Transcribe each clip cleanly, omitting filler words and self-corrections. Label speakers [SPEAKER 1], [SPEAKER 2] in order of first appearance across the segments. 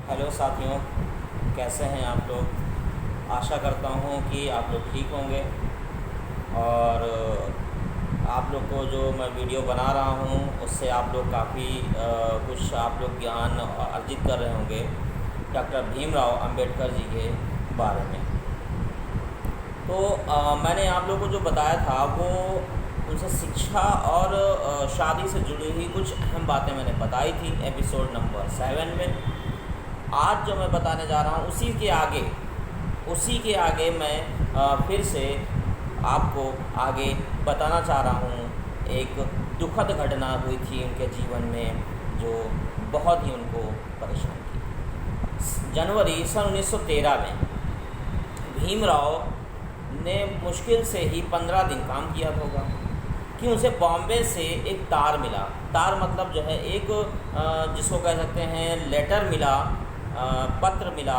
[SPEAKER 1] Hello साथियों, कैसे हैं आप लोग। आशा करता हूँ कि आप लोग ठीक होंगे और आप लोग को जो मैं वीडियो बना रहा हूँ उससे आप लोग काफ़ी कुछ आप लोग ज्ञान अर्जित कर रहे होंगे डॉक्टर भीमराव अंबेडकर जी के बारे में। तो मैंने आप लोगों को जो बताया था वो उनसे शिक्षा और शादी से जुड़ी हुई कुछ अहम बातें मैंने बताई थी एपिसोड नंबर 7 में। आज जो मैं बताने जा रहा हूँ उसी के आगे मैं फिर से आपको आगे बताना चाह रहा हूँ। एक दुखद घटना हुई थी उनके जीवन में जो बहुत ही उनको परेशान की। जनवरी सन 1913 में भीमराव ने मुश्किल से ही 15 दिन काम किया होगा कि उसे बॉम्बे से एक तार मिला। तार मतलब जो है एक जिसको कह सकते हैं लेटर मिला, पत्र मिला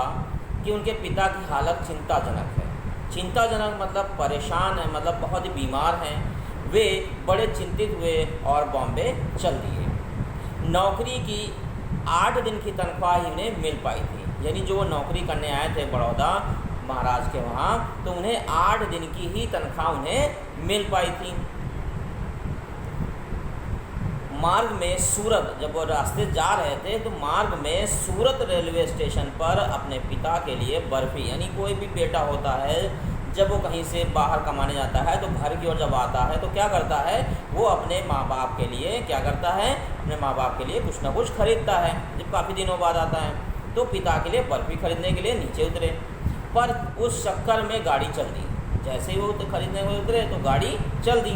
[SPEAKER 1] कि उनके पिता की हालत चिंताजनक है। चिंताजनक मतलब परेशान है, मतलब बहुत ही बीमार हैं। वे बड़े चिंतित हुए और बॉम्बे चल दिए। नौकरी की 8 दिन की तनख्वाह ही उन्हें मिल पाई थी। यानी जो वो नौकरी करने आए थे बड़ौदा महाराज के वहाँ, तो उन्हें 8 दिन की ही तनख्वाह उन्हें मिल पाई थी। मार्ग में सूरत, जब वो रास्ते जा रहे थे तो मार्ग में सूरत रेलवे स्टेशन पर अपने पिता के लिए बर्फ़ी, यानी कोई भी बेटा होता है जब वो कहीं से बाहर कमाने जाता है तो घर की ओर जब आता है तो क्या करता है, वो अपने माँ बाप के लिए क्या करता है, अपने माँ बाप के लिए कुछ ना कुछ खरीदता है। जब काफ़ी दिनों बाद आता है तो पिता के लिए बर्फ़ी खरीदने के लिए नीचे उतरे, पर उस चक्कर में गाड़ी चल दी। जैसे ही वो खरीदने को उतरे तो गाड़ी चल दी।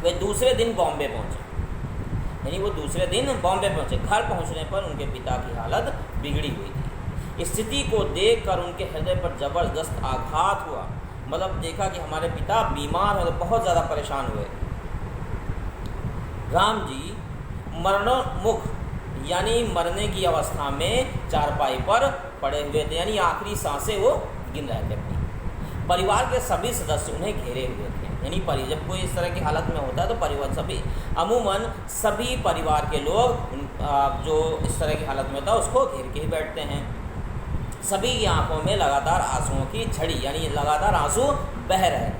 [SPEAKER 1] वे दूसरे दिन बॉम्बे पहुँचे, यानी वो दूसरे दिन बॉम्बे पहुँचे। घर पहुँचने पर उनके पिता की हालत बिगड़ी हुई थी। स्थिति को देखकर उनके हृदय पर ज़बरदस्त आघात हुआ। मतलब देखा कि हमारे पिता बीमार हैं तो बहुत ज़्यादा परेशान हुए। राम जी मरणोन्मुख यानी मरने की अवस्था में चारपाई पर पड़े हुए थे, यानी आखिरी सांसें वो गिन रहे थे अपनी। परिवार के सभी सदस्य उन्हें घेरे हुए थे। यानी जब कोई इस तरह की हालत में होता है तो परिवार अमूमन सभी परिवार के लोग जो इस तरह की हालत में होता है उसको घेर के ही बैठते हैं। सभी की आंखों में लगातार आंसुओं की झड़ी, यानी लगातार आंसू बह रहे थे।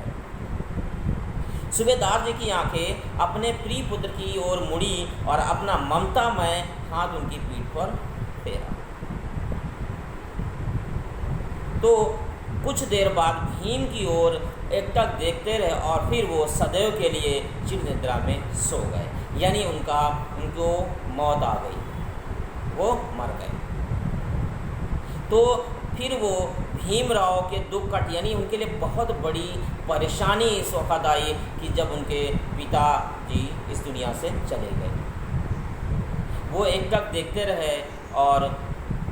[SPEAKER 1] सूबेदार जी की आंखें अपने प्रिय पुत्र की ओर मुड़ी और अपना ममतामय हाथ उनकी पीठ पर फेरा। तो कुछ देर बाद भीम की ओर एकटक देखते रहे और फिर वो सदैव के लिए चिर निद्रा में सो गए। यानी उनको मौत आ गई, वो मर गए। तो फिर वो भीमराव के दुख कट, यानी उनके लिए बहुत बड़ी परेशानी इस वक्त आई कि जब उनके पिताजी इस दुनिया से चले गए। वो एकटक देखते रहे और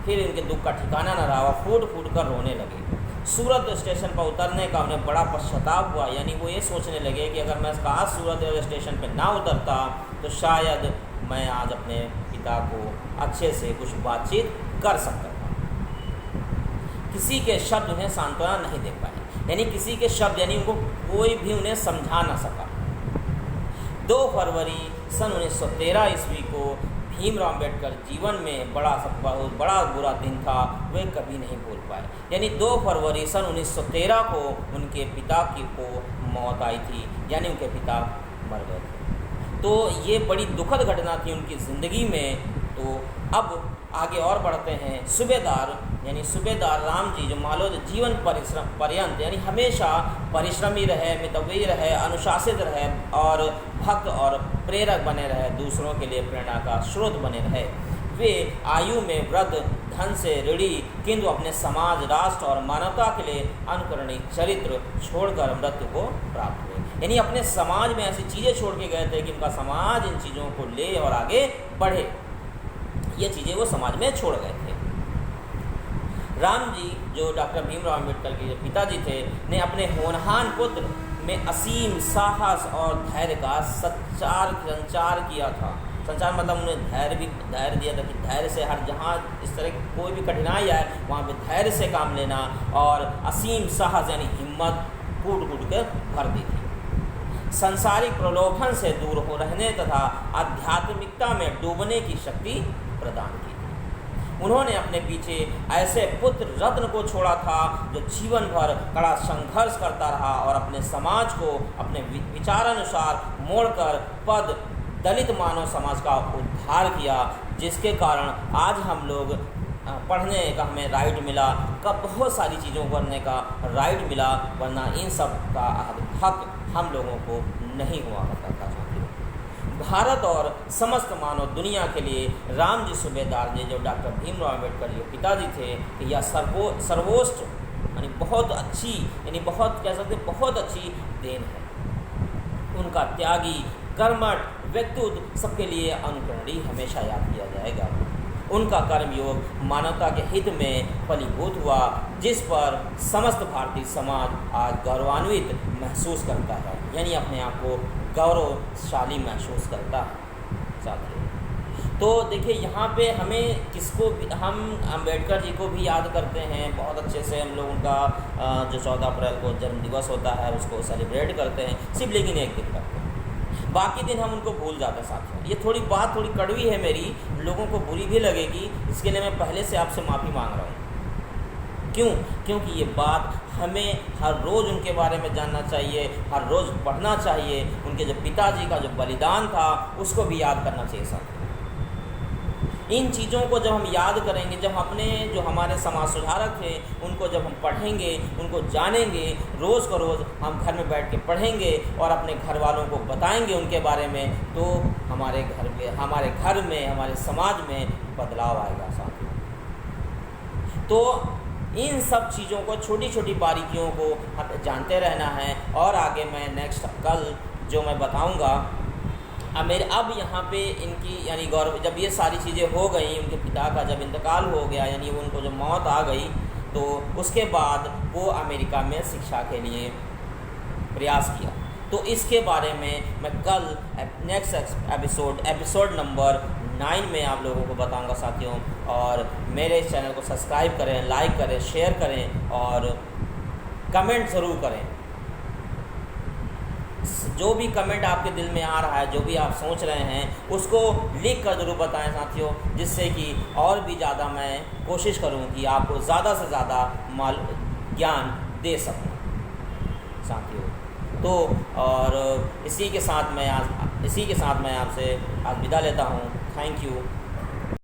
[SPEAKER 1] फिर उनके दुख का ठिकाना न रहा, फूट फूट कर रोने लगे। सूरत स्टेशन पर उतरने का उन्हें बड़ा पश्चाताप हुआ। यानी वो ये सोचने लगे कि अगर मैं आज सूरत रेलवे स्टेशन पर ना उतरता तो शायद मैं आज अपने पिता को अच्छे से कुछ बातचीत कर सकता था। किसी के शब्द उन्हें सांत्वना नहीं दे पाए, यानी किसी के शब्द, यानी उनको कोई भी उन्हें समझा ना सका। 2 फरवरी सन 1913 ईस्वी को भीमराव अंबेडकर जीवन में बड़ा बुरा दिन था, वे कभी नहीं भूल पाए। यानी 2 फरवरी सन 1913 को उनके पिता को मौत आई थी, यानी उनके पिता मर गए थे। तो ये बड़ी दुखद घटना थी उनकी ज़िंदगी में। तो अब आगे और बढ़ते हैं। सूबेदार राम जी जो मान लो जीवन परिश्रम पर्यंत, यानी हमेशा परिश्रमी रहे, मितव्ययी रहे, अनुशासित रहे और भक्त और प्रेरक बने रहे, दूसरों के लिए प्रेरणा का स्रोत बने रहे। वे आयु में वृद्ध, धन से ऋणी, किंतु अपने समाज, राष्ट्र और मानवता के लिए अनुकरणीय चरित्र छोड़कर मृत्यु को प्राप्त हुए। यानी अपने समाज में ऐसी चीज़ें छोड़ के गए थे कि उनका समाज इन चीज़ों को ले और आगे बढ़े। ये चीज़ें वो समाज में छोड़ गए थे। राम जी जो डॉक्टर भीमराव अंबेडकर के पिताजी थे ने अपने होनहार पुत्र में असीम साहस और धैर्य का संचार किया था। संचार मतलब उन्हें धैर्य दिया था कि धैर्य से हर जहाँ इस तरह की कोई भी कठिनाई आए वहाँ पे धैर्य से काम लेना, और असीम साहस यानी हिम्मत कूट कर भर दी थी। सांसारिक प्रलोभन से दूर हो रहने तथा आध्यात्मिकता में डूबने की शक्ति प्रदान की। उन्होंने अपने पीछे ऐसे पुत्र रत्न को छोड़ा था जो जीवन भर कड़ा संघर्ष करता रहा और अपने समाज को अपने विचारानुसार मोड़कर पद दलित मानव समाज का उद्धार किया, जिसके कारण आज हम लोग पढ़ने का हमें राइट मिला, का बहुत सारी चीज़ों को करने का राइट मिला, वरना इन सब का हक हम लोगों को नहीं हुआ करता था। भारत और समस्त मानव दुनिया के लिए रामजी सूबेदार जी, जो डॉक्टर भीमराव अम्बेडकर जी पिताजी थे, कि यह सर्वोच्च यानी बहुत अच्छी, यानी बहुत कह सकते बहुत अच्छी देन है। उनका त्यागी कर्मठ व्यक्तित्व सबके लिए अनुकरणीय हमेशा याद किया जाएगा। उनका कर्मयोग मानवता के हित में फलीभूत हुआ, जिस पर समस्त भारतीय समाज आज गौरवान्वित महसूस करता है, यानी अपने आप को गौरवशाली महसूस करता है साथियों। तो देखिए यहाँ पे हमें किसको हम अम्बेडकर जी को भी याद करते हैं बहुत अच्छे से। हम लोग उनका जो 14 अप्रैल को जन्म दिवस होता है उसको सेलिब्रेट करते हैं, सिर्फ लेकिन एक दिन करते हैं, बाकी दिन हम उनको भूल जाते हैं साथियों। ये बात थोड़ी कड़वी है मेरी, लोगों को बुरी भी लगेगी, इसके लिए मैं पहले से आपसे माफ़ी मांग रहा हूँ। क्यों? क्योंकि ये बात हमें हर रोज़ उनके बारे में जानना चाहिए, हर रोज़ पढ़ना चाहिए। उनके जो पिताजी का जो बलिदान था उसको भी याद करना चाहिए साथियों। इन चीज़ों को जब हम याद करेंगे, जब अपने जो हमारे समाज सुधारक थे उनको जब हम पढ़ेंगे, उनको जानेंगे, रोज़ को रोज़ हम घर में बैठ के पढ़ेंगे और अपने घर वालों को बताएंगे उनके बारे में, तो हमारे घर में हमारे समाज में बदलाव आएगा साथियों। तो इन सब चीज़ों को, छोटी छोटी बारीकियों को हमें जानते रहना है। और आगे मैं नेक्स्ट कल जो मैं बताऊंगा, अब यहाँ पे इनकी यानी गौरव, जब ये सारी चीज़ें हो गई, उनके पिता का जब इंतकाल हो गया, यानी उनको जब मौत आ गई, तो उसके बाद वो अमेरिका में शिक्षा के लिए प्रयास किया। तो इसके बारे में मैं कल नेक्स्ट एपिसोड नंबर 9 में आप लोगों को बताऊंगा साथियों। और मेरे चैनल को सब्सक्राइब करें, लाइक करें, शेयर करें और कमेंट ज़रूर करें। जो भी कमेंट आपके दिल में आ रहा है, जो भी आप सोच रहे हैं, उसको लिख कर ज़रूर बताएं साथियों, जिससे कि और भी ज़्यादा मैं कोशिश करूं कि आपको ज़्यादा से ज़्यादा ज्ञान दे सकूं साथियों। तो और इसी के साथ मैं आपसे आज विदा लेता हूं। Thank you.